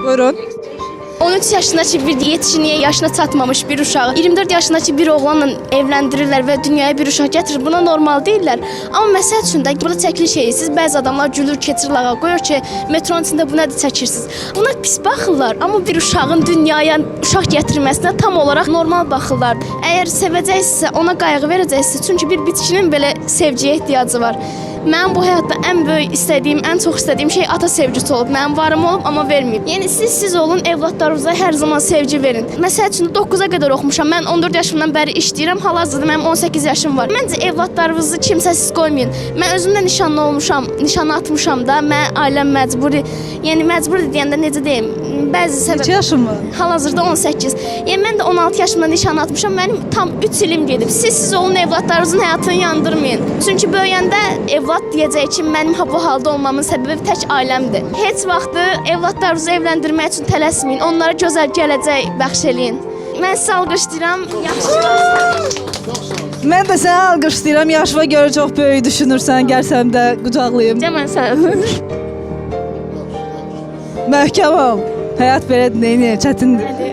Buyurun. 13 yaşındaki bir yetişkinliğe yaşına çatmamış bir uşağı 24 yaşındaki bir oğlanla evlendirirler ve dünyaya bir uşaq getirir. Buna normal değiller. Ama məsəl üçün də burada çəkiliş edirsiniz. Bəzi adamlar gülür, keçir lağa qoyur ki, metronun içində bu nədir çəkirsiniz. Buna pis baxırlar, amma bir uşağın dünyaya uşaq gətirməsinə tam olaraq normal baxırlar. Əgər sevəcəksinizsə, ona qayğı verəcəksiniz. Çünki bir bitkinin belə sevgiyə ehtiyacı var. Mənim bu həyatda ən böyük istədiyim, ən çox istədiyim şey ata sevgisi olub. Mənim varım olub, amma verməyib. Yəni siz olun, evladlarınıza hər zaman sevgi verin. Məsəl üçün 9-a qədər oxumuşam. Mən 14 yaşımdan bəri işləyirəm. Hal-hazırda mənim 18 yaşım var. Məncə evladlarınızı kimsəsiz qoymayın. Mən özüm də nişanlı olmuşam, nişana atmışam da. Mən ailəm məcburi. Yəni məcburi deyəndə necə deyim? Bəzi səbəb. Neçə yaşın var? Hal-hazırda 18. Yəni mən də 16 yaşımda nişana atmışam. Mənim tam 3 ilim gedib. Siz olun, evladlarınızın həyatını yandırmayın. Çünki böyüyəndə evlad deyəcək ki, mənim bu halda olmamın səbəbi tək ailəmdir. Heç vaxtı evladlarınızı evləndirmək üçün tələsməyin. Onlara gözəl gələcək bəxş eləyin. Mən sizə alqışlayıram. Mən də səni alqışlayıram. Yaşıma görə çox böyük düşünürsən. Gəlsəm də qucaqlayım. Mən sənə. Möhkəm ol. Həyat belədir, neyini, çətindir.